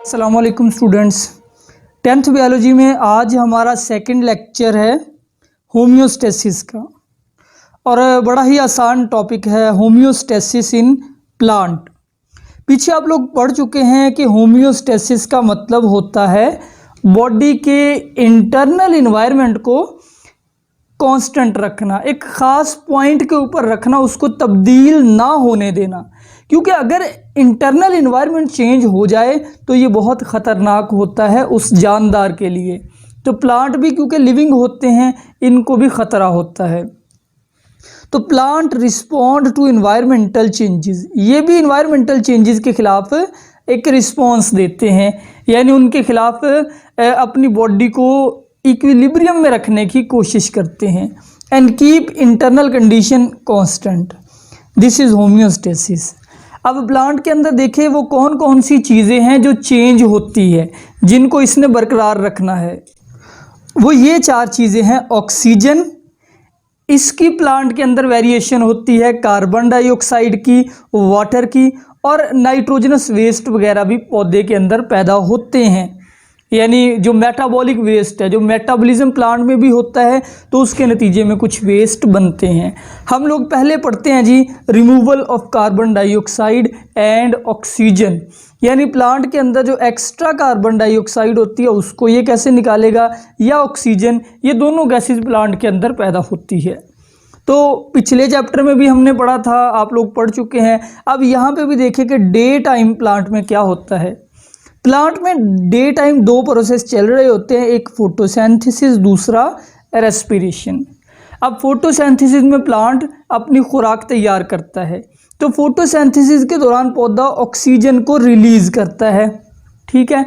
अस्सलाम वालेकुम students. 10th biology में आज हमारा सेकंड लेक्चर है होम्योस्टेसिस का और बड़ा ही आसान टॉपिक है होम्योस्टेसिस इन प्लांट। पीछे आप लोग पढ़ चुके हैं कि होम्योस्टेसिस का मतलब होता है बॉडी के इंटरनल इन्वायरमेंट को कांस्टेंट रखना, एक ख़ास पॉइंट के ऊपर रखना, उसको तब्दील ना होने देना। क्योंकि अगर इंटरनल इन्वायरमेंट चेंज हो जाए तो ये बहुत ख़तरनाक होता है उस जानदार के लिए। तो प्लांट भी क्योंकि लिविंग होते हैं, इनको भी ख़तरा होता है। तो plant respond to environmental changes, ये भी इन्वायरमेंटल चेंजेस के ख़िलाफ़ एक रिस्पॉन्स देते हैं, यानी उनके ख़िलाफ़ अपनी बॉडी को इक्विलिब्रियम में रखने की कोशिश करते हैं। And keep internal condition constant, this is homeostasis. अब प्लांट के अंदर देखें वो कौन कौन सी चीज़ें हैं जो चेंज होती है, जिनको इसने बरकरार रखना है। वो ये 4 चीज़ें हैं। ऑक्सीजन, इसकी प्लांट के अंदर वेरिएशन होती है, कार्बन डाइऑक्साइड की, वाटर की, और नाइट्रोजनस वेस्ट वगैरह भी पौधे के अंदर पैदा होते हैं। यानी जो मेटाबॉलिक वेस्ट है, जो मेटाबॉलिज्म प्लांट में भी होता है, तो उसके नतीजे में कुछ वेस्ट बनते हैं। हम लोग पहले पढ़ते हैं जी removal of carbon dioxide and oxygen, यानी प्लांट के अंदर जो एक्स्ट्रा कार्बन डाइऑक्साइड होती है उसको ये कैसे निकालेगा, या ऑक्सीजन, ये दोनों गैसेस प्लांट के अंदर पैदा होती है। तो पिछले चैप्टर में भी हमने पढ़ा था, आप लोग पढ़ चुके हैं। अब यहाँ पे भी देखें कि डे टाइम प्लांट में क्या होता है। प्लांट में डे टाइम 2 प्रोसेस चल रहे होते हैं, एक फोटोसिंथेसिस, दूसरा रेस्पिरेशन। अब फोटोसिंथेसिस में प्लांट अपनी खुराक तैयार करता है, तो फोटोसिंथेसिस के दौरान पौधा ऑक्सीजन को रिलीज़ करता है, ठीक है।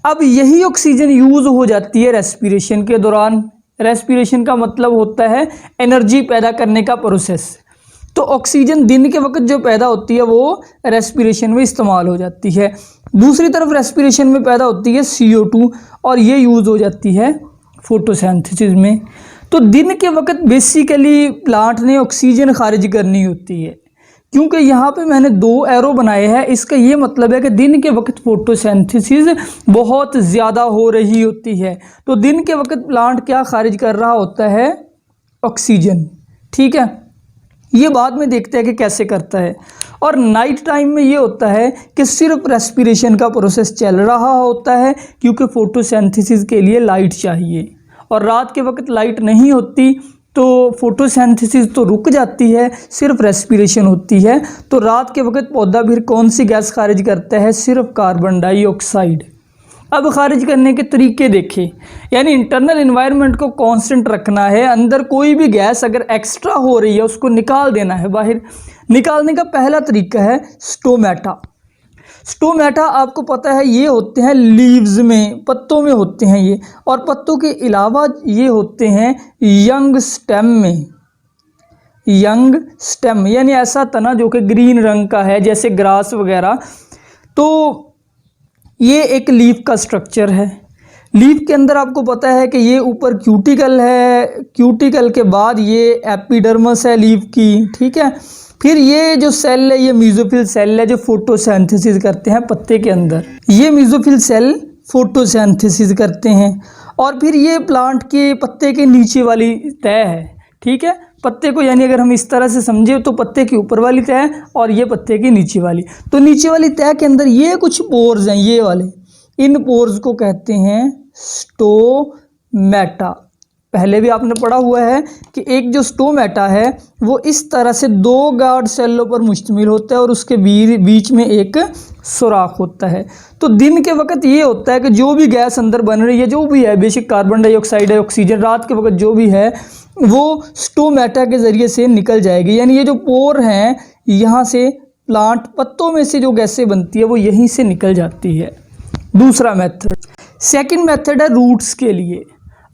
अब यही ऑक्सीजन यूज़ हो जाती है रेस्पिरेशन के दौरान। रेस्पिरेशन का मतलब होता है एनर्जी पैदा करने का प्रोसेस। तो ऑक्सीजन दिन के वक्त जो पैदा होती है वो रेस्पिरेशन में इस्तेमाल हो जाती है। दूसरी तरफ रेस्पिरेशन में पैदा होती है CO2 और ये यूज़ हो जाती है फोटोसिंथेसिस में। तो दिन के वक्त बेसिकली प्लांट ने ऑक्सीजन खारिज करनी होती है। क्योंकि यहाँ पे मैंने 2 एरो बनाए हैं, इसका ये मतलब है कि दिन के वक्त फोटोसिंथेसिस बहुत ज़्यादा हो रही होती है। तो दिन के वक्त प्लांट क्या खारिज कर रहा होता है, ऑक्सीजन, ठीक है। ये बाद में देखते हैं कि कैसे करता है। और नाइट टाइम में ये होता है कि सिर्फ रेस्पिरेशन का प्रोसेस चल रहा होता है, क्योंकि फोटोसिंथेसिस के लिए लाइट चाहिए, और रात के वक्त लाइट नहीं होती तो फोटोसिंथेसिस तो रुक जाती है, सिर्फ रेस्पिरेशन होती है। तो रात के वक्त पौधा फिर कौन सी गैस खारिज करता है, सिर्फ कार्बन डाइऑक्साइड। अब खारिज करने के तरीके देखें, यानी इंटरनल इन्वायरमेंट को कांस्टेंट रखना है। अंदर कोई भी गैस अगर एक्स्ट्रा हो रही है उसको निकाल देना है बाहर। निकालने का पहला तरीका है स्टोमेटा। स्टोमेटा आपको पता है ये होते हैं लीव्स में, पत्तों में होते हैं ये, और पत्तों के अलावा ये होते हैं यंग स्टेम में। यंग स्टेम यानी ऐसा तना जो कि ग्रीन रंग का है, जैसे ग्रास वगैरह। तो ये एक लीफ का स्ट्रक्चर है। लीफ के अंदर आपको पता है कि ये ऊपर क्यूटिकल है, क्यूटिकल के बाद ये एपिडर्मस है लीफ की, ठीक है। फिर ये जो सेल है, ये मेसोफिल सेल है जो फोटोसिंथेसिस करते हैं पत्ते के अंदर। ये मेसोफिल सेल फोटोसिंथेसिस करते हैं। और फिर ये प्लांट के पत्ते के नीचे वाली तह है, ठीक है। पत्ते को यानी अगर हम इस तरह से समझे तो पत्ते के ऊपर वाली तह और ये पत्ते की नीचे वाली। तो नीचे वाली तह के अंदर ये कुछ पोर्स हैं, ये वाले, इन पोर्स को कहते हैं स्टोमेटा। पहले भी आपने पढ़ा हुआ है कि एक जो स्टोमेटा है वो इस तरह से 2 गार्ड सेलों पर मुश्तमिल होता है और उसके बीच में एक सुराख होता है। तो दिन के वक्त ये होता है कि जो भी गैस अंदर बन रही है, जो भी है, बेशक कार्बन डाइऑक्साइड है, ऑक्सीजन, रात के वक्त जो भी है वो स्टोमेटा के ज़रिए से निकल जाएगी। यानी ये जो पोर हैं, यहाँ से प्लांट पत्तों में से जो गैसें बनती है वो यहीं से निकल जाती है। दूसरा मेथड, सेकंड मेथड है रूट्स के लिए।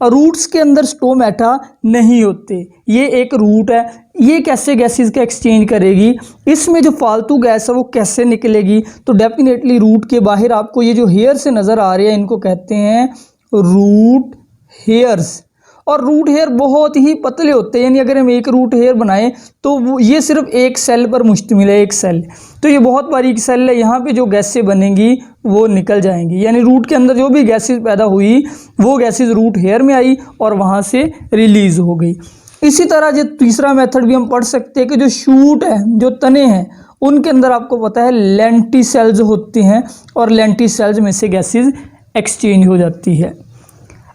और रूट्स के अंदर स्टोमेटा नहीं होते, ये एक रूट है। ये कैसे गैसेस का एक्सचेंज करेगी, इसमें जो फालतू गैस है वो कैसे निकलेगी, तो डेफिनेटली रूट के बाहर आपको ये जो हेयर से नज़र आ रहे हैं इनको कहते हैं रूट हेयर्स। और रूट हेयर बहुत ही पतले होते हैं, यानी अगर हम एक रूट हेयर बनाएं तो वो ये सिर्फ एक सेल पर मुश्तमिल है, एक सेल। तो ये बहुत बारीक सेल है, यहाँ पे जो गैसें बनेंगी वो निकल जाएंगी, यानी रूट के अंदर जो भी गैसेस पैदा हुई वो गैसेस रूट हेयर में आई और वहाँ से रिलीज हो गई। इसी तरह जो तीसरा मेथड भी हम पढ़ सकते हैं कि जो शूट है, जो तने हैं, उनके अंदर आपको पता है लेंटिसेल्स होते हैं और लेंटिसेल्स में से गैसेस एक्सचेंज हो जाती है।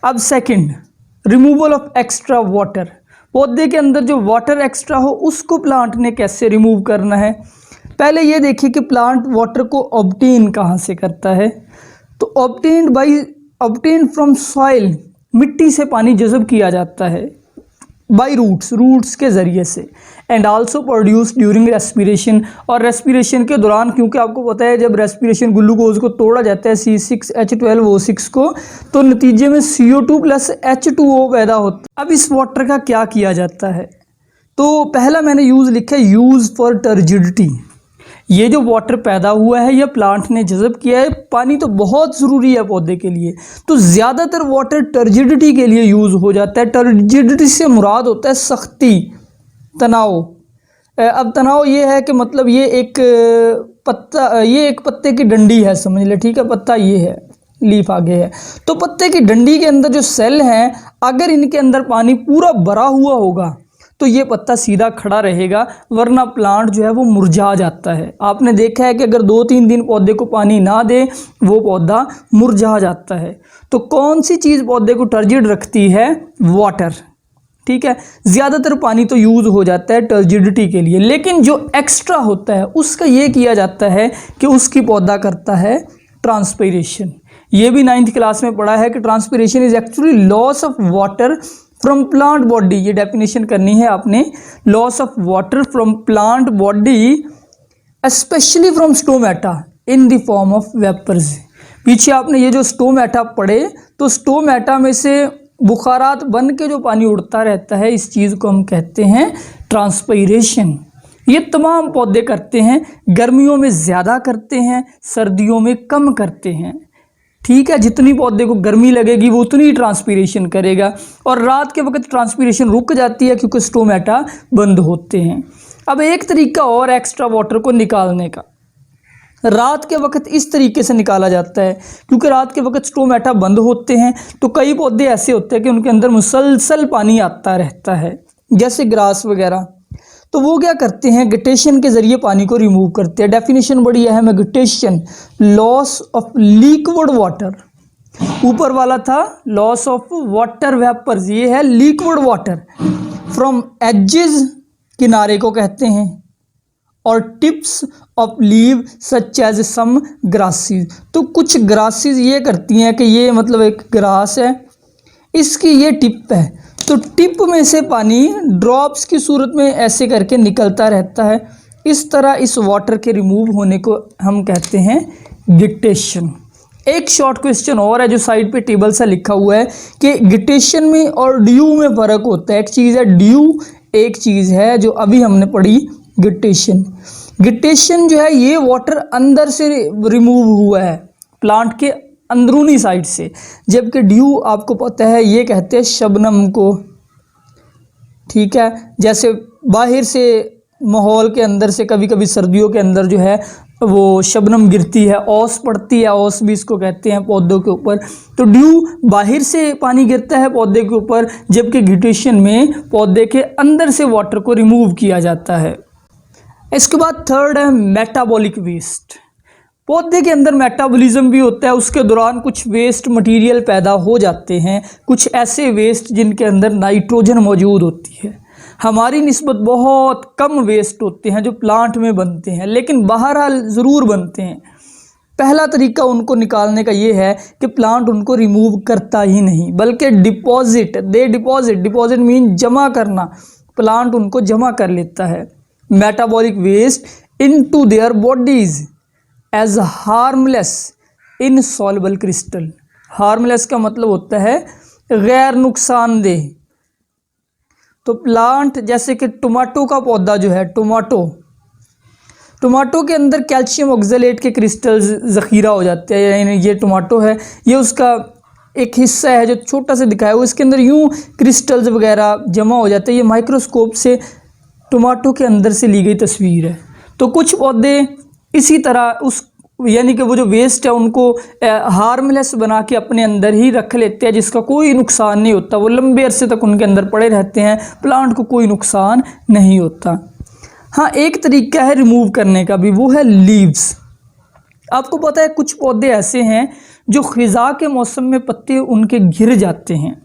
अब second, removal of extra water. पौधे के अंदर जो वाटर एक्स्ट्रा हो उसको प्लांट ने कैसे रिमूव करना है। पहले ये देखिए कि प्लांट वाटर को ऑब्टेन कहाँ से करता है। तो ऑब्टेन फ्रॉम सॉइल, मिट्टी से पानी जज़ब किया जाता है बाई रूट्स के ज़रिए से, and also produce during respiration, और रेस्पिरेशन के दौरान, क्योंकि आपको पता है जब रेस्पिरेशन ग्लूकोज को तोड़ा जाता है C6H12O6 को, तो नतीजे में CO2 प्लस H2O पैदा होता है। अब इस वाटर का क्या किया जाता है, तो पहला मैंने यूज़ लिखा है यूज़ फॉर टर्जिडिटी। ये जो वाटर पैदा हुआ है यह प्लांट ने जज़ब किया है, पानी तो बहुत ज़रूरी है पौधे के लिए, तो ज़्यादातर वाटर टर्जिडिटी के लिए यूज़ हो जाता है। टर्जिडिटी से मुराद होता है सख्ती, तनाव। अब तनाव ये है कि मतलब ये एक पत्ते की डंडी है, समझ ले, ठीक है, पत्ता ये है, लीफ आगे है, तो पत्ते की डंडी के अंदर जो सेल हैं, अगर इनके अंदर पानी पूरा भरा हुआ होगा तो ये पत्ता सीधा खड़ा रहेगा, वरना प्लांट जो है वो मुरझा जाता है। आपने देखा है कि अगर 2-3 दिन पौधे को पानी ना दे वो पौधा मुरझा जाता है। तो कौन सी चीज़ पौधे को टर्जिड रखती है? वाटर, ठीक है। ज़्यादातर पानी तो यूज़ हो जाता है टर्जिडिटी के लिए, लेकिन जो एक्स्ट्रा होता है उसका ये किया जाता है कि उसकी पौधा करता है ट्रांसपिरेशन। ये भी 9th क्लास में पढ़ा है कि transpiration is actually loss of water from plant body. ये डेफिनेशन करनी है आपने, loss of water from plant body specially from stomata in the form of vapours. पीछे आपने ये जो स्टोमेटा पढ़े, तो स्टोमेटा में से बुखारात बन के जो पानी उड़ता रहता है, इस चीज़ को हम कहते हैं ट्रांसपिरेशन। ये तमाम पौधे करते हैं, गर्मियों में ज़्यादा करते हैं, सर्दियों में कम करते हैं, ठीक है। जितनी पौधे को गर्मी लगेगी वो उतनी ट्रांसपिरेशन करेगा, और रात के वक्त ट्रांसपिरेशन रुक जाती है क्योंकि स्टोमेटा बंद होते हैं। अब एक तरीका और एक्स्ट्रा वाटर को निकालने का, रात के वक्त इस तरीके से निकाला जाता है, क्योंकि रात के वक्त स्टोमेटा बंद होते हैं, तो कई पौधे ऐसे होते हैं कि उनके अंदर मुसलसल पानी आता रहता है, जैसे ग्रास वगैरह। तो वो क्या करते हैं, गिटेशन के ज़रिए पानी को रिमूव करते हैं। डेफिनेशन बड़ी अहम है, गिटेशन लॉस ऑफ लिक्विड वाटर। ऊपर वाला था लॉस ऑफ वाटर वेपर्स, ये है लिक्विड वाटर फ्रॉम एजेस, किनारे को कहते हैं, और tips of leave such as some grasses. तो कुछ ग्रासेस ये करती हैं कि ये मतलब एक ग्रास है, इसकी ये टिप है, तो टिप में से पानी ड्रॉप्स की सूरत में ऐसे करके निकलता रहता है। इस तरह इस वाटर के रिमूव होने को हम कहते हैं गिटेशन। एक शॉर्ट क्वेश्चन और है जो साइड पे टेबल सा लिखा हुआ है कि गिटेशन में और ड्यू में फ़र्क होता है। एक चीज़ है ड्यू, एक चीज़ है जो अभी हमने पढ़ी गिटेशन। गिटेशन जो है ये वाटर अंदर से रिमूव हुआ है, प्लांट के अंदरूनी साइड से, जबकि ड्यू आपको पता है ये कहते हैं शबनम को, ठीक है। जैसे बाहर से माहौल के अंदर से कभी कभी सर्दियों के अंदर जो है वो शबनम गिरती है, ओस पड़ती है, ओस भी इसको कहते हैं पौधों के ऊपर। तो ड्यू बाहर से पानी गिरता है पौधे के ऊपर, जबकि गिटेशन में पौधे के अंदर से वाटर को रिमूव किया जाता है। इसके बाद थर्ड है मेटाबॉलिक वेस्ट। पौधे के अंदर मेटाबॉलिज्म भी होता है, उसके दौरान कुछ वेस्ट मटेरियल पैदा हो जाते हैं, कुछ ऐसे वेस्ट जिनके अंदर नाइट्रोजन मौजूद होती है। हमारी निस्बत बहुत कम वेस्ट होते हैं जो प्लांट में बनते हैं, लेकिन बहरहाल ज़रूर बनते हैं। पहला तरीका उनको निकालने का ये है कि प्लांट उनको रिमूव करता ही नहीं, बल्कि डिपॉजिट मीन जमा करना, प्लांट उनको जमा कर लेता है metabolic waste into their bodies as harmless insoluble crystal. Harmless का मतलब होता है गैर नुकसानदेह। तो प्लांट जैसे कि टमाटो का पौधा जो है, टमाटो के अंदर कैल्शियम ऑक्जेलेट के क्रिस्टल्स ज़ख़ीरा हो जाते हैं, यानी ये टमाटो है, ये उसका एक हिस्सा है जो छोटा सा दिखाया हुआ, इसके अंदर यूं क्रिस्टल्स वगैरह जमा हो जाते हैं। ये माइक्रोस्कोप से टमाटो के अंदर से ली गई तस्वीर है। तो कुछ पौधे इसी तरह उस यानी कि वो जो वेस्ट है उनको हार्मलेस बना के अपने अंदर ही रख लेते हैं, जिसका कोई नुकसान नहीं होता। वो लंबे अरसे तक उनके अंदर पड़े रहते हैं, प्लांट को कोई नुकसान नहीं होता। हाँ, एक तरीका है रिमूव करने का भी, वो है लीव्स। आपको पता है कुछ पौधे ऐसे हैं जो खिज़ा के मौसम में पत्ते उनके गिर जाते हैं।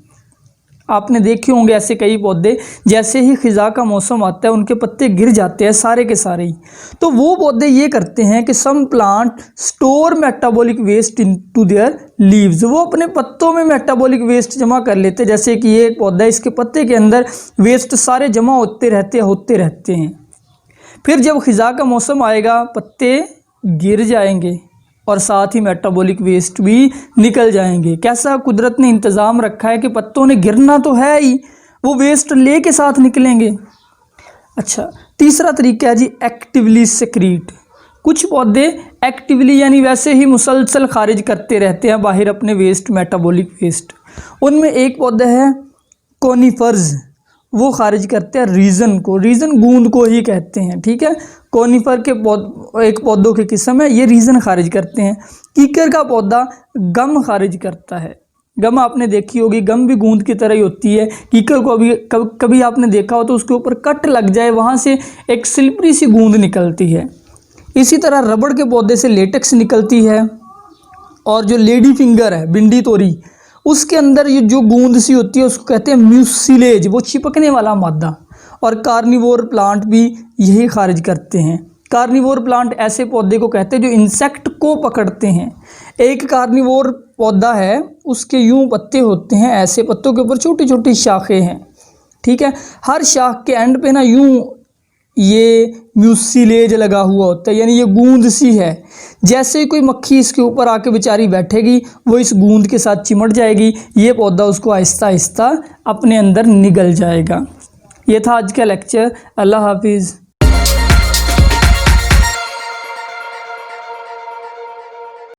आपने देखे होंगे ऐसे कई पौधे, जैसे ही खिज़ा का मौसम आता है उनके पत्ते गिर जाते हैं सारे के सारे ही। तो वो पौधे ये करते हैं कि some plant store metabolic waste into their leaves. वो अपने पत्तों में मेटाबॉलिक वेस्ट जमा कर लेते हैं। जैसे कि ये एक पौधा है, इसके पत्ते के अंदर वेस्ट सारे जमा होते रहते हैं। फिर जब खिज़ा का मौसम आएगा पत्ते गिर जाएंगे और साथ ही मेटाबॉलिक वेस्ट भी निकल जाएंगे। कैसा कुदरत ने इंतज़ाम रखा है कि पत्तों ने गिरना तो है ही, वो वेस्ट ले के साथ निकलेंगे। अच्छा, तीसरा तरीका है जी एक्टिवली सेक्रीट। कुछ पौधे एक्टिवली यानी वैसे ही मुसलसल खारिज करते रहते हैं बाहर अपने वेस्ट, मेटाबॉलिक वेस्ट। उनमें एक पौधा है कोनिफर्स, वो खारिज करते हैं रीज़न को, रीज़न गूंद को ही कहते हैं, ठीक है। कोनिफर के एक पौधों की किस्म है, ये रीज़न खारिज करते हैं। कीकर का पौधा गम खारिज करता है। गम आपने देखी होगी, गम भी गूंद की तरह ही होती है। कीकर को अभी कभी आपने देखा हो तो उसके ऊपर कट लग जाए, वहाँ से एक स्लिपरी सी गूंद निकलती है। इसी तरह रबड़ के पौधे से लेटेक्स निकलती है। और जो लेडी फिंगर है, भिंडी तोरी, उसके अंदर ये जो गूंद सी होती है उसको कहते हैं म्यूसिलेज, वो चिपकने वाला मादा। और कार्निवोर प्लांट भी यही खारिज करते हैं। कार्निवोर प्लांट ऐसे पौधे को कहते हैं जो इंसेक्ट को पकड़ते हैं। एक कार्निवोर पौधा है, उसके यूं पत्ते होते हैं, ऐसे पत्तों के ऊपर छोटी छोटी शाखें हैं, ठीक है। हर शाख के एंड पे ना यूं ये म्यूसिलेज लगा हुआ होता है, यानी ये गूंद सी है। जैसे ही कोई मक्खी इसके ऊपर आके बेचारी बैठेगी, वो इस गूंद के साथ चिमट जाएगी, ये पौधा उसको आहिस्ता आहिस्ता अपने अंदर निगल जाएगा। ये था आज का लेक्चर। अल्लाह हाफिज़।